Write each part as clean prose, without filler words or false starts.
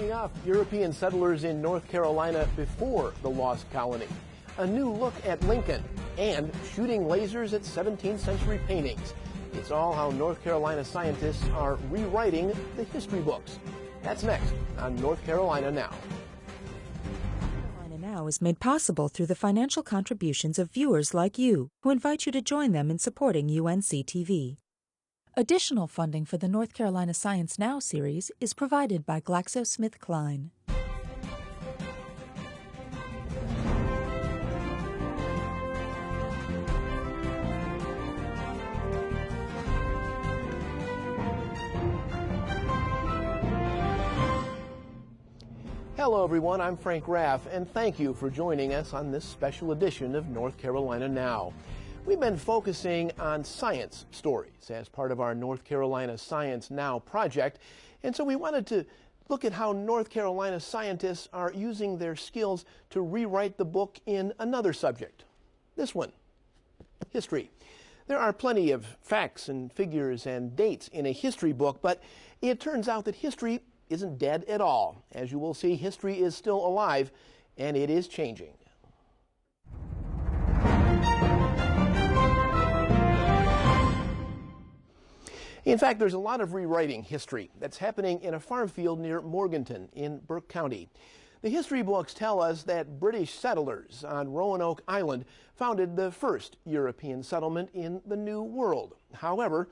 Coming off, European settlers in North Carolina before the lost colony. A new look at Lincoln and shooting lasers at 17th century paintings. It's all how North Carolina scientists are rewriting the history books. That's next on North Carolina Now. Carolina Now is made possible through the financial contributions of viewers like you who invite you to join them in supporting UNC TV. Additional funding for the North Carolina Science Now series is provided by GlaxoSmithKline. Hello everyone, I'm Frank Raff, and thank you for joining us on this special edition of North Carolina Now. We've been focusing on science stories as part of our North Carolina Science Now project, and so we wanted to look at how North Carolina scientists are using their skills to rewrite the book in another subject. This one, history. There are plenty of facts and figures and dates in a history book, but it turns out that history isn't dead at all. As you will see, history is still alive, and it is changing. In fact, there's a lot of rewriting history that's happening in a farm field near Morganton in Burke County. The history books tell us that British settlers on Roanoke Island founded the first European settlement in the New World. However,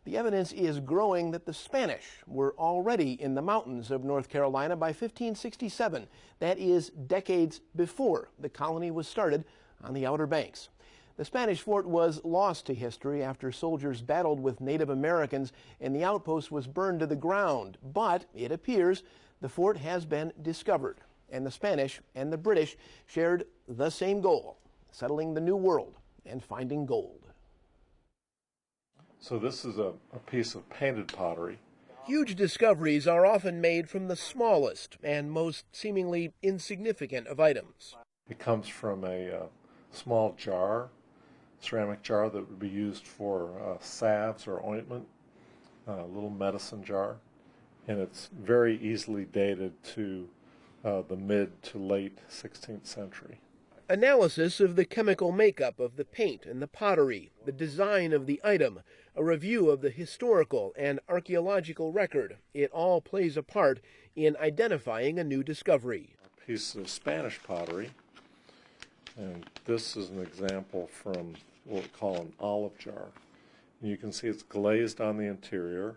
the evidence is growing that the Spanish were already in the mountains of North Carolina by 1567. That is decades before the colony was started on the Outer Banks. The Spanish fort was lost to history after soldiers battled with Native Americans and the outpost was burned to the ground. But it appears the fort has been discovered, and the Spanish and the British shared the same goal, settling the New World and finding gold. So this is a piece of painted pottery. Huge discoveries are often made from the smallest and most seemingly insignificant of items. It comes from a small jar, ceramic jar that would be used for salves or ointment, a little medicine jar, and it's very easily dated to the mid to late 16th century. Analysis of the chemical makeup of the paint and the pottery, the design of the item, a review of the historical and archaeological record. It all plays a part in identifying a new discovery. A piece of Spanish pottery, and this is an example from what we call an olive jar. And you can see it's glazed on the interior.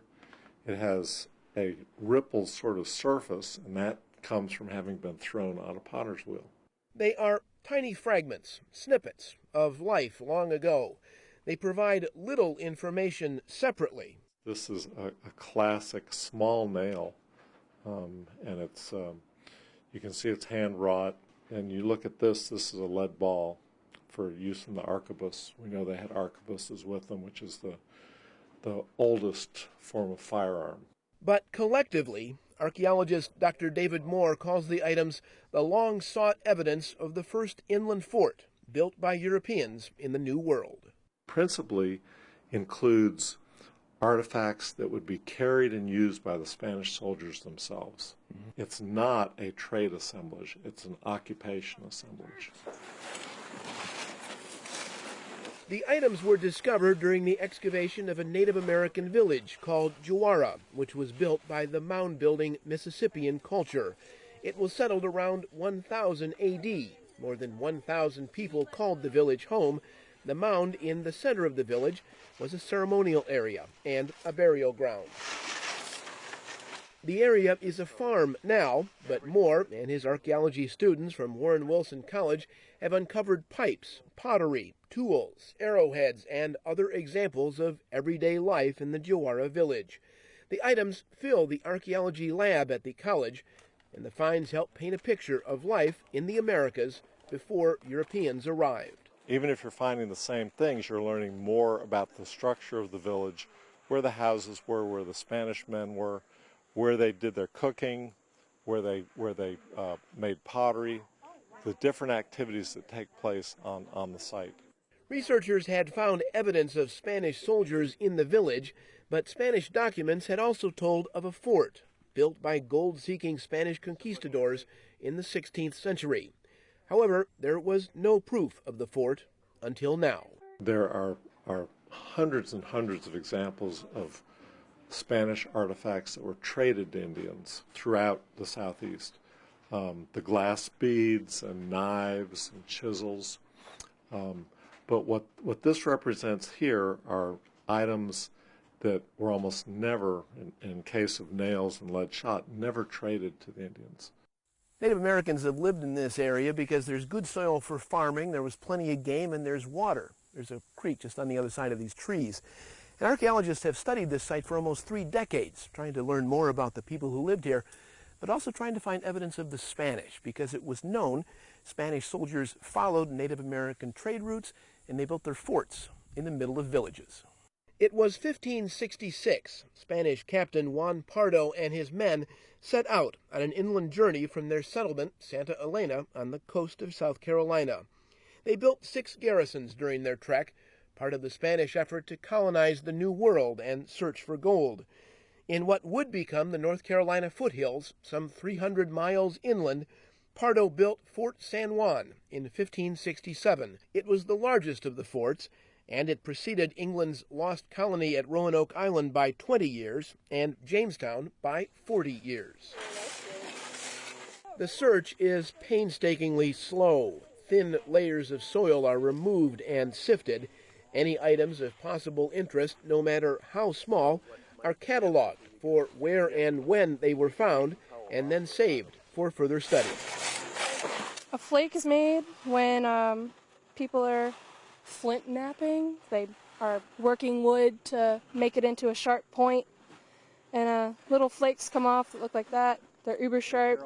It has a rippled sort of surface, and that comes from having been thrown on a potter's wheel. They are tiny fragments, snippets of life long ago. They provide little information separately. This is a classic small nail, and it's you can see it's hand wrought. And you look at this is a lead ball for use in the arquebus. We know they had arquebuses with them, which is the oldest form of firearm. But collectively, archaeologist Dr. David Moore calls the items the long-sought evidence of the first inland fort built by Europeans in the New World. Principally includes artifacts that would be carried and used by the Spanish soldiers themselves. Mm-hmm. It's not a trade assemblage, it's an occupation assemblage. The items were discovered during the excavation of a Native American village called Juara, which was built by the mound-building Mississippian culture. It was settled around 1000 A.D. More than 1,000 people called the village home. The mound in the center of the village was a ceremonial area and a burial ground. The area is a farm now, but Moore and his archaeology students from Warren Wilson College have uncovered pipes, pottery, tools, arrowheads, and other examples of everyday life in the Juara village. The items fill the archaeology lab at the college, and the finds help paint a picture of life in the Americas before Europeans arrived. Even if you're finding the same things, you're learning more about the structure of the village, where the houses were, where the Spanish men were, where they did their cooking, where they made pottery, the different activities that take place on the site. Researchers had found evidence of Spanish soldiers in the village, but Spanish documents had also told of a fort. built by gold-seeking Spanish conquistadors in the 16th century. However, there was no proof of the fort until now. There are hundreds and hundreds of examples of Spanish artifacts that were traded to Indians throughout the Southeast. The glass beads and knives and chisels. But what this represents here are items that were almost never, in case of nails and lead shot, never traded to the Indians. Native Americans have lived in this area because there's good soil for farming, there was plenty of game, and there's water. There's a creek just on the other side of these trees. And archaeologists have studied this site for almost 3 decades, trying to learn more about the people who lived here, but also trying to find evidence of the Spanish, because it was known Spanish soldiers followed Native American trade routes and they built their forts in the middle of villages. It was 1566. Spanish Captain Juan Pardo and his men set out on an inland journey from their settlement, Santa Elena, on the coast of South Carolina. They built 6 garrisons during their trek, part of the Spanish effort to colonize the New World and search for gold. In what would become the North Carolina foothills, some 300 miles inland, Pardo built Fort San Juan in 1567. It was the largest of the forts, and it preceded England's lost colony at Roanoke Island by 20 years and Jamestown by 40 years. The search is painstakingly slow. Thin layers of soil are removed and sifted. Any items of possible interest, no matter how small, are cataloged for where and when they were found and then saved for further study. A flake is made when people are flint knapping. They are working wood to make it into a sharp point, and little flakes come off that look like that. They're uber sharp.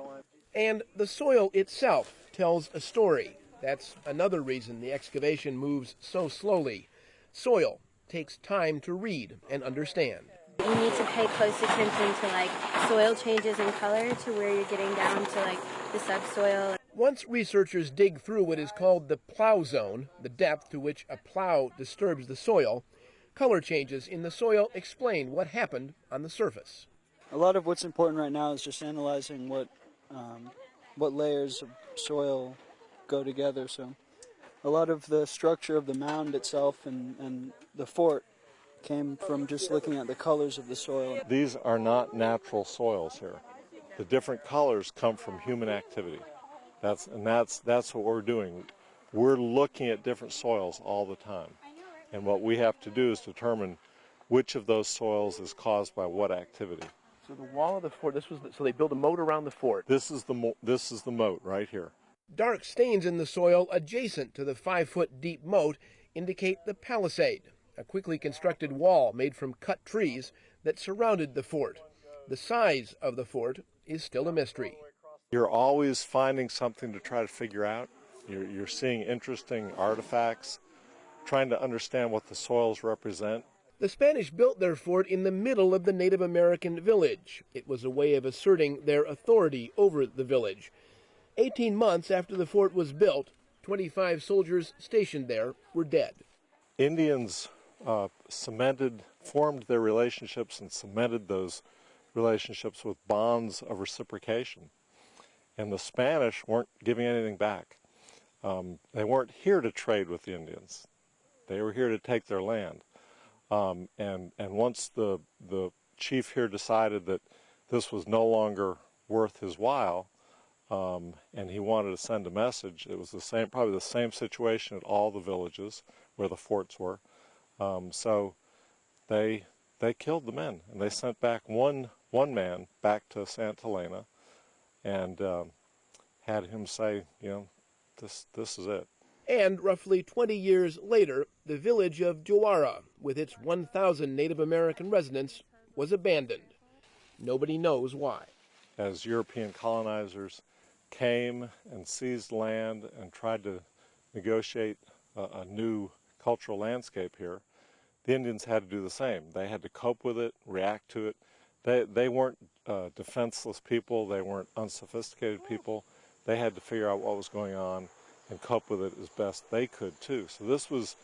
And the soil itself tells a story. That's another reason the excavation moves so slowly. Soil takes time to read and understand. You need to pay close attention to soil changes in color to where you're getting down to the subsoil. Once researchers dig through what is called the plow zone, the depth to which a plow disturbs the soil, color changes in the soil explain what happened on the surface. A lot of what's important right now is just analyzing what layers of soil go together. So a lot of the structure of the mound itself and the fort came from just looking at the colors of the soil. These are not natural soils here. The different colors come from human activity. That's what we're doing. We're looking at different soils all the time. And what we have to do is determine which of those soils is caused by what activity. So the wall of the fort, so they built a moat around the fort. This is the moat right here. Dark stains in the soil adjacent to the 5-foot deep moat indicate the palisade, a quickly constructed wall made from cut trees that surrounded the fort. The size of the fort is still a mystery. You're always finding something to try to figure out. You're seeing interesting artifacts, trying to understand what the soils represent. The Spanish built their fort in the middle of the Native American village. It was a way of asserting their authority over the village. 18 months after the fort was built, 25 soldiers stationed there were dead. Indians formed their relationships and cemented those relationships with bonds of reciprocation. And the Spanish weren't giving anything back. They weren't here to trade with the Indians. They were here to take their land. And once the chief here decided that this was no longer worth his while, and he wanted to send a message, it was probably the same situation at all the villages where the forts were. So they killed the men, and they sent back one man back to Santa Elena, and had him say, this is it. And roughly 20 years later, the village of Jawara, with its 1,000 Native American residents, was abandoned. Nobody knows why. As European colonizers came and seized land and tried to negotiate a new cultural landscape here, the Indians had to do the same. They had to cope with it, react to it. They weren't defenseless people. They weren't unsophisticated people. They had to figure out what was going on and cope with it as best they could too. So this was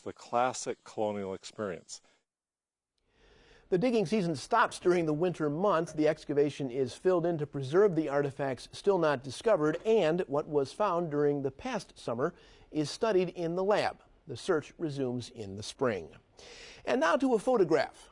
the classic colonial experience. The digging season stops during the winter months. The excavation is filled in to preserve the artifacts still not discovered, and what was found during the past summer is studied in the lab. The search resumes in the spring. And now to a photograph.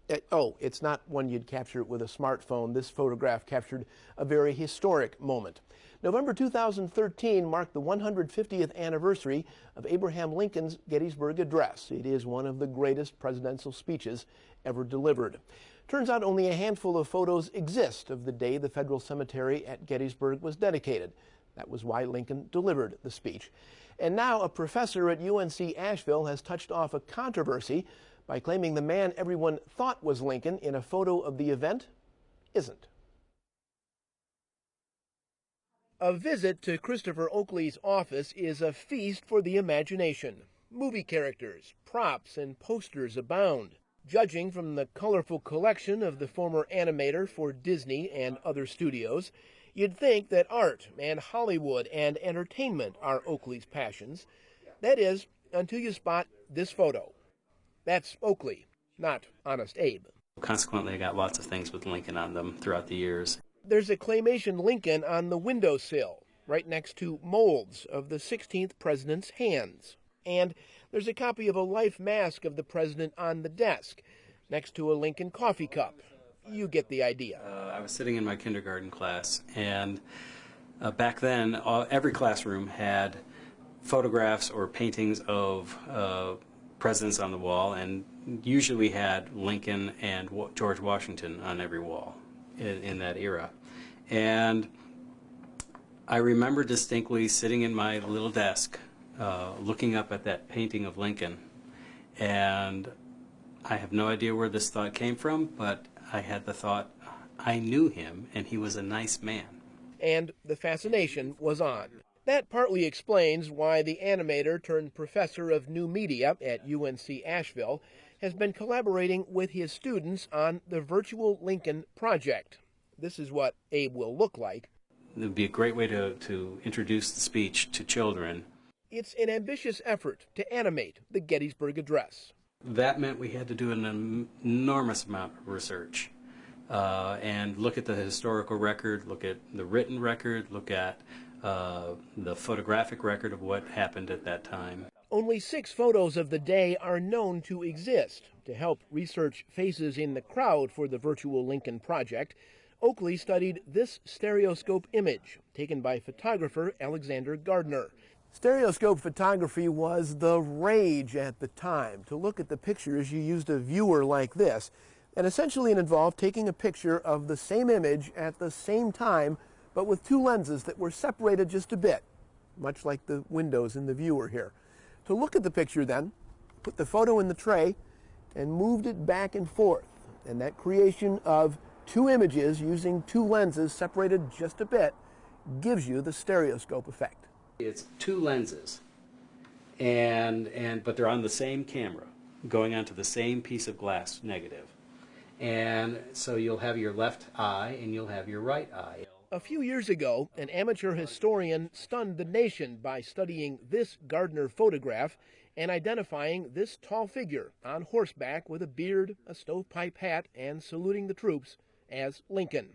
It's not one you'd capture with a smartphone. This photograph captured a very historic moment. November 2013 marked the 150th anniversary of Abraham Lincoln's Gettysburg Address. It is one of the greatest presidential speeches ever delivered. Turns out only a handful of photos exist of the day the federal cemetery at Gettysburg was dedicated. That was why Lincoln delivered the speech. And now a professor at UNC Asheville has touched off a controversy by claiming the man everyone thought was Lincoln in a photo of the event isn't. A visit to Christopher Oakley's office is a feast for the imagination. Movie characters, props, and posters abound. Judging from the colorful collection of the former animator for Disney and other studios, you'd think that art and Hollywood and entertainment are Oakley's passions. That is, until you spot this photo. That's Oakley, not Honest Abe. Consequently, I got lots of things with Lincoln on them throughout the years. There's a claymation Lincoln on the windowsill, right next to molds of the 16th president's hands. And there's a copy of a life mask of the president on the desk, next to a Lincoln coffee cup. You get the idea. I was sitting in my kindergarten class, and back then, every classroom had photographs or paintings of presidents on the wall, and usually had Lincoln and George Washington on every wall in that era. And I remember distinctly sitting in my little desk looking up at that painting of Lincoln, and I have no idea where this thought came from, but I had the thought, I knew him and he was a nice man. And the fascination was on. That partly explains why the animator turned professor of new media at UNC Asheville has been collaborating with his students on the Virtual Lincoln Project. This is what Abe will look like. It would be a great way to introduce the speech to children. It's an ambitious effort to animate the Gettysburg Address. That meant we had to do an enormous amount of research and look at the historical record, look at the written record, look at the photographic record of what happened at that time. Only 6 photos of the day are known to exist. To help research faces in the crowd for the Virtual Lincoln Project, Oakley studied this stereoscope image taken by photographer Alexander Gardner. Stereoscope photography was the rage at the time. To look at the pictures, you used a viewer like this, and essentially it involved taking a picture of the same image at the same time, but with 2 lenses that were separated just a bit, much like the windows in the viewer here. To look at the picture then, put the photo in the tray and moved it back and forth, and that creation of 2 images using 2 lenses separated just a bit gives you the stereoscope effect. It's 2 lenses, but they're on the same camera, going onto the same piece of glass negative. And so you'll have your left eye and you'll have your right eye. A few years ago, an amateur historian stunned the nation by studying this Gardner photograph and identifying this tall figure on horseback with a beard, a stovepipe hat, and saluting the troops as Lincoln.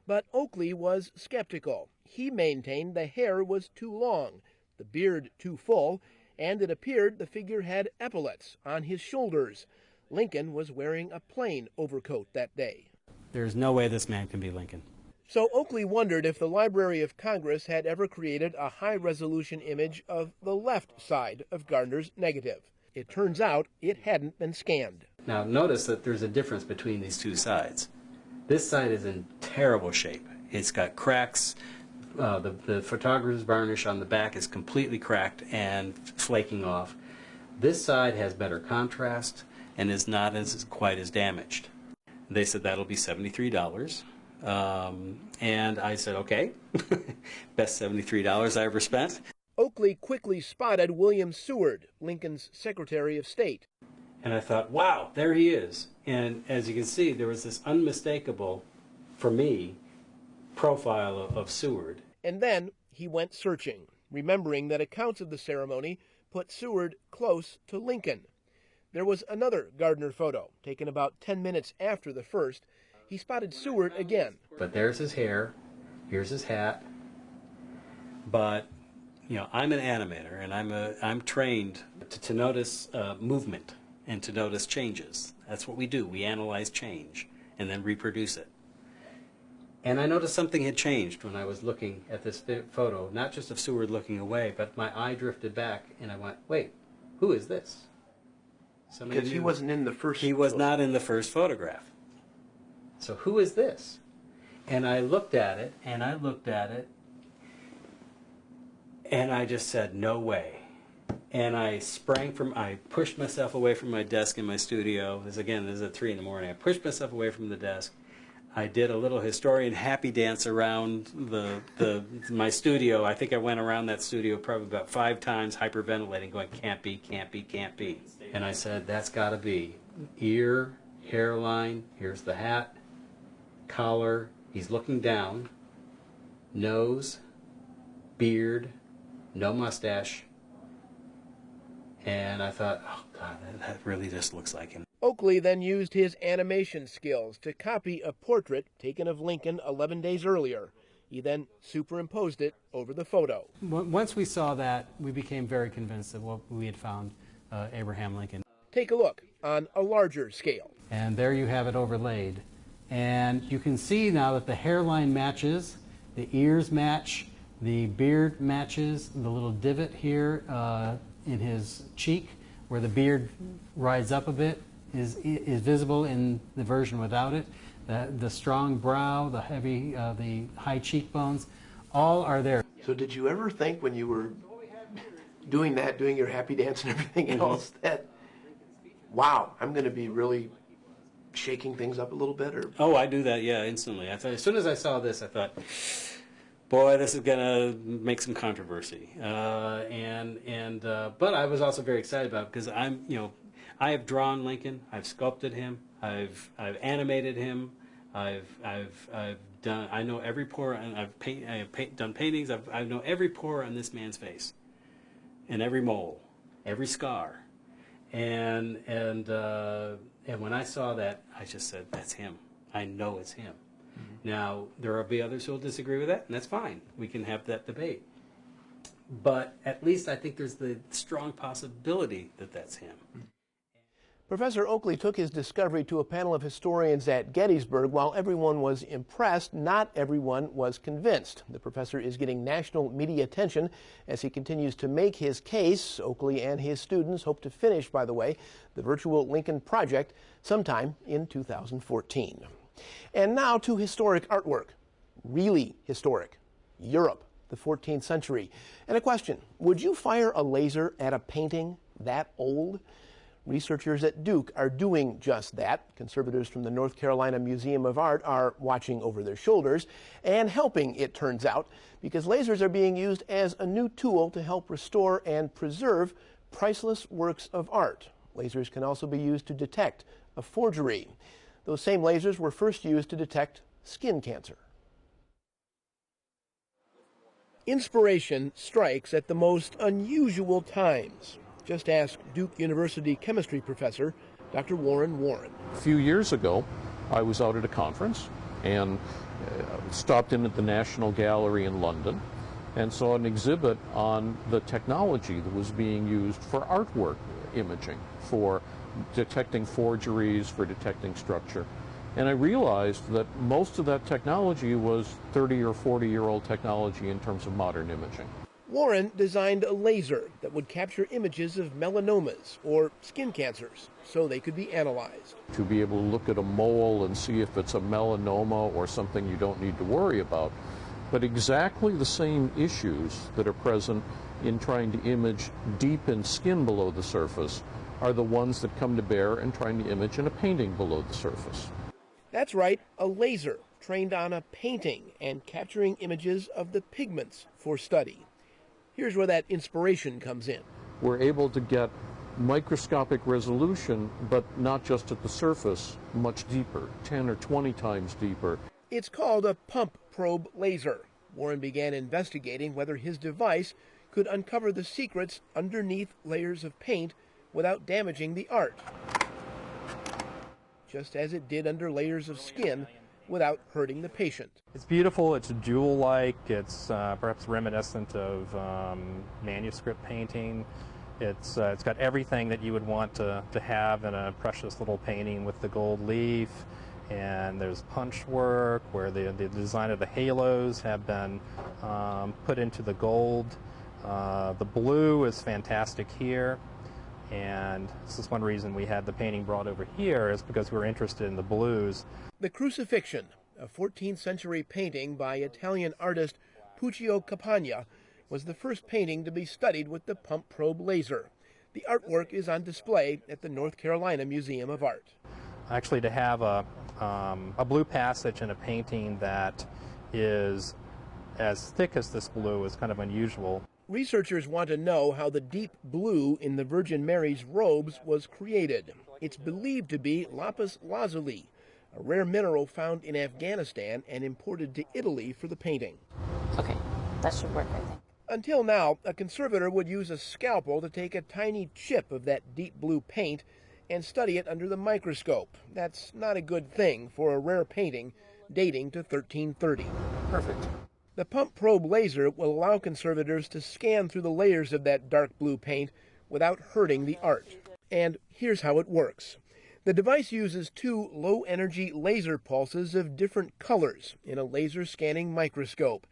But Oakley was skeptical. He maintained the hair was too long, the beard too full, and it appeared the figure had epaulets on his shoulders. Lincoln was wearing a plain overcoat that day. There's no way this man can be Lincoln. So Oakley wondered if the Library of Congress had ever created a high-resolution image of the left side of Gardner's negative. It turns out it hadn't been scanned. Now notice that there's a difference between these 2 sides. This side is in terrible shape. It's got cracks. The photographer's varnish on the back is completely cracked and flaking off. This side has better contrast and is not quite as damaged. They said that'll be $73. And I said, okay, best $73 I ever spent. Oakley quickly spotted William Seward, Lincoln's Secretary of State. And I thought, wow, there he is. And as you can see, there was this unmistakable, for me, profile of Seward. And then he went searching, remembering that accounts of the ceremony put Seward close to Lincoln. There was another Gardner photo, taken about 10 minutes after the first. He spotted Seward again. But there's his hair, here's his hat. But, you know, I'm an animator, and I'm trained to notice movement and to notice changes. That's what we do. We analyze change and then reproduce it. And I noticed something had changed when I was looking at this photo, not just of Seward looking away, but my eye drifted back, and I went, wait, who is this? Because he wasn't in the first He was not in the first photograph. So who is this? And I looked at it, and I looked at it, and I just said, no way. And I pushed myself away from my desk in my studio. This is at 3 in the morning. I pushed myself away from the desk. I did a little historian happy dance around my studio. I think I went around that studio probably about 5 times, hyperventilating, going, can't be, can't be, can't be. And I said, that's got to be ear, hairline, here's the hat, collar, he's looking down, nose, beard, no mustache. And I thought, oh, God, that really just looks like him. Oakley then used his animation skills to copy a portrait taken of Lincoln 11 days earlier. He then superimposed it over the photo. Once we saw that, we became very convinced that what we had found Abraham Lincoln. Take a look on a larger scale. And there you have it overlaid. And you can see now that the hairline matches, the ears match, the beard matches, the little divot here in his cheek where the beard rides up a bit is visible in the version without it. The strong brow, the high cheekbones, all are there. So did you ever think when you were doing your happy dance and everything else that, wow, I'm going to be really shaking things up a little bit? Or? Oh, I do that, yeah, instantly. I thought, as soon as I saw this, I thought, boy, this is going to make some controversy. But I was also very excited about it because I have drawn Lincoln, I've sculpted him, I've animated him, I've done. I know every pore, and I've done paintings. I know every pore on this man's face, and every mole, every scar, and when I saw that, I just said, that's him. I know it's him. Mm-hmm. Now there will be others who will disagree with that, and that's fine. We can have that debate. But at least I think there's the strong possibility that that's him. Professor Oakley took his discovery to a panel of historians at Gettysburg. While everyone was impressed, not everyone was convinced. The professor is getting national media attention as he continues to make his case. Oakley and his students hope to finish, by the way, the virtual Lincoln Project sometime in 2014. And now to historic artwork. Really historic. Europe, the 14th century. And a question, would you fire a laser at a painting that old? Researchers at Duke are doing just that. Conservators from the North Carolina Museum of Art are watching over their shoulders and helping, it turns out, because lasers are being used as a new tool to help restore and preserve priceless works of art. Lasers can also be used to detect a forgery. Those same lasers were first used to detect skin cancer. Inspiration strikes at the most unusual times. Just ask Duke University chemistry professor Dr. Warren Warren. A few years ago, I was out at a conference and stopped in at the National Gallery in London and saw an exhibit on the technology that was being used for artwork imaging, for detecting forgeries, for detecting structure. And I realized that most of that technology was 30 or 40-year-old technology in terms of modern imaging. Warren designed a laser that would capture images of melanomas or skin cancers so they could be analyzed. To be able to look at a mole and see if it's a melanoma or something you don't need to worry about. But exactly the same issues that are present in trying to image deep in skin below the surface are the ones that come to bear in trying to image in a painting below the surface. That's right, a laser trained on a painting and capturing images of the pigments for study. Here's where that inspiration comes in. We're able to get microscopic resolution, but not just at the surface, much deeper, 10 or 20 times deeper. It's called a pump probe laser. Warren began investigating whether his device could uncover the secrets underneath layers of paint without damaging the art, just as it did under layers of skin without hurting the patient. It's beautiful, it's jewel-like, it's perhaps reminiscent of manuscript painting. It's got everything that you would want to have in a precious little painting with the gold leaf, and there's punch work where the design of the halos have been put into the gold. The blue is fantastic here, and this is one reason we had the painting brought over here, is because we were interested in the blues. The Crucifixion, a 14th century painting by Italian artist Puccio Campagna, was the first painting to be studied with the pump probe laser. The artwork is on display at the North Carolina Museum of Art. Actually, to have a blue passage in a painting that is as thick as this blue is kind of unusual. Researchers want to know how the deep blue in the Virgin Mary's robes was created. It's believed to be lapis lazuli, a rare mineral found in Afghanistan and imported to Italy for the painting. Okay, that should work, I think. Until now, a conservator would use a scalpel to take a tiny chip of that deep blue paint and study it under the microscope. That's not a good thing for a rare painting dating to 1330. Perfect. The pump probe laser will allow conservators to scan through the layers of that dark blue paint without hurting the art. And here's how it works. The device uses two low-energy laser pulses of different colors in a laser scanning microscope.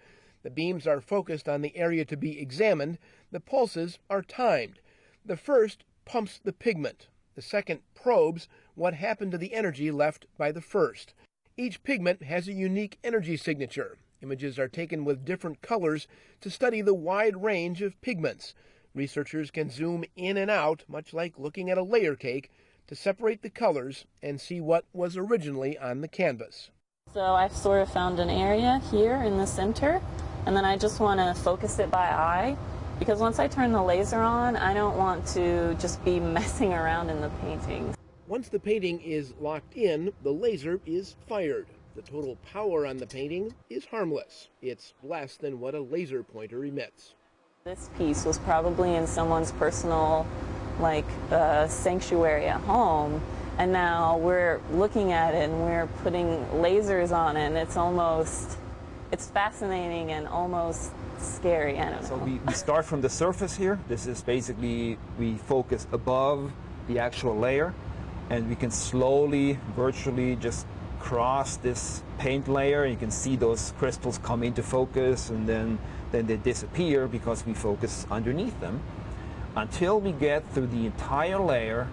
The beams are focused on the area to be examined. The pulses are timed. The first pumps the pigment. The second probes what happened to the energy left by the first. Each pigment has a unique energy signature. Images are taken with different colors to study the wide range of pigments. Researchers can zoom in and out, much like looking at a layer cake, to separate the colors and see what was originally on the canvas. So I've sort of found an area here in the center, and then I just want to focus it by eye, because once I turn the laser on, I don't want to just be messing around in the painting. Once the painting is locked in, the laser is fired. The total power on the painting is harmless. It's less than what a laser pointer emits. This piece was probably in someone's personal, sanctuary at home, and now we're looking at it and we're putting lasers on it, and it's fascinating and almost scary. I don't know. So we start from the surface here. This is basically, we focus above the actual layer, and we can slowly, virtually just cross this paint layer. You can see those crystals come into focus, and then they disappear because we focus underneath them until we get through the entire layer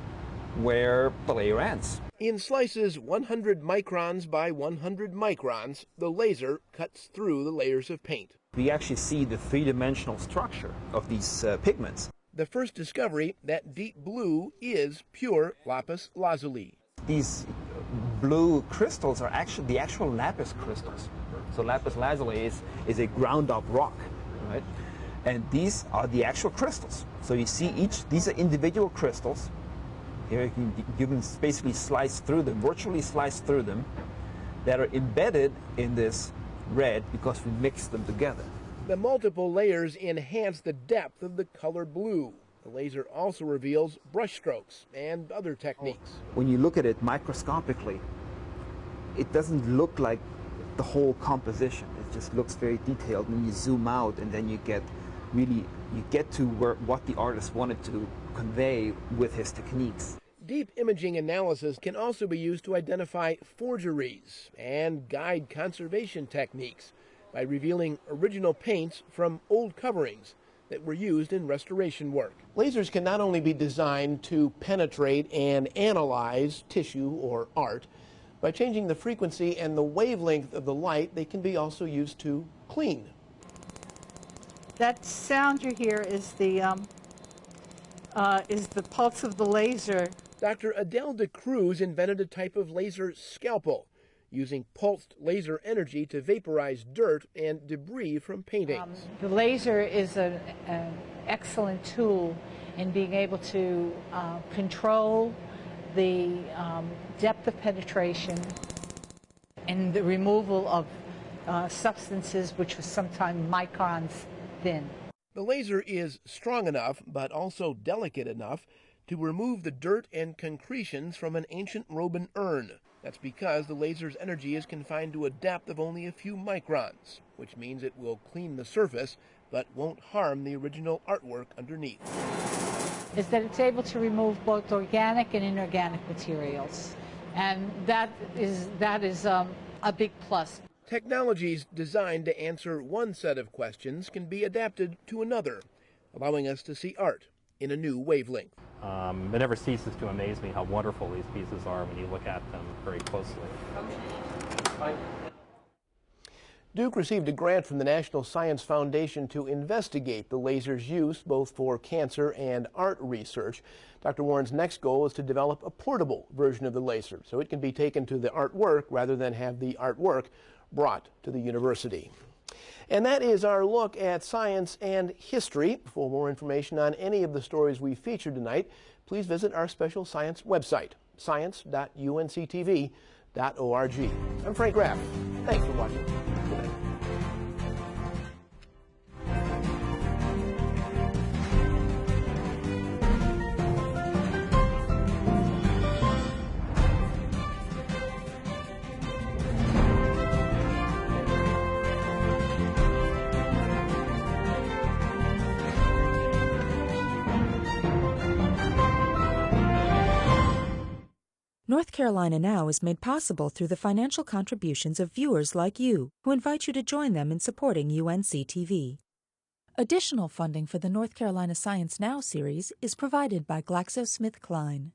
where the layer ends. In slices 100 microns by 100 microns, the laser cuts through the layers of paint. We actually see the three-dimensional structure of these pigments. The first discovery, that deep blue, is pure lapis lazuli. These blue crystals are actually the actual lapis crystals. So lapis lazuli is a ground-up rock, right? And these are the actual crystals. So you see these are individual crystals. Here you can basically slice through them, virtually slice through them, that are embedded in this red because we mixed them together. The multiple layers enhance the depth of the color blue. The laser also reveals brushstrokes and other techniques. When you look at it microscopically, it doesn't look like the whole composition. It just looks very detailed. When you zoom out, and then you get to what the artist wanted to convey with his techniques. Deep imaging analysis can also be used to identify forgeries and guide conservation techniques by revealing original paints from old coverings that were used in restoration work. Lasers can not only be designed to penetrate and analyze tissue or art. By changing the frequency and the wavelength of the light, they can be also used to clean. That sound you hear is the pulse of the laser. Dr. Adele de Cruz invented a type of laser scalpel, using pulsed laser energy to vaporize dirt and debris from paintings. The laser is an excellent tool in being able to control the depth of penetration and the removal of substances which was sometimes microns thin. The laser is strong enough, but also delicate enough, to remove the dirt and concretions from an ancient Roman urn. That's because the laser's energy is confined to a depth of only a few microns, which means it will clean the surface but won't harm the original artwork underneath. Is that it's able to remove both organic and inorganic materials. And that is a big plus. Technologies designed to answer one set of questions can be adapted to another, allowing us to see art in a new wavelength. It never ceases to amaze me how wonderful these pieces are when you look at them very closely. Duke received a grant from the National Science Foundation to investigate the laser's use both for cancer and art research. Dr. Warren's next goal is to develop a portable version of the laser so it can be taken to the artwork rather than have the artwork brought to the university. And that is our look at science and history. For more information on any of the stories we featured tonight, please visit our special science website, science.unctv.org. I'm Frank Graff. Thanks for watching. Good night. North Carolina Now is made possible through the financial contributions of viewers like you, who invite you to join them in supporting UNC-TV. Additional funding for the North Carolina Science Now series is provided by GlaxoSmithKline.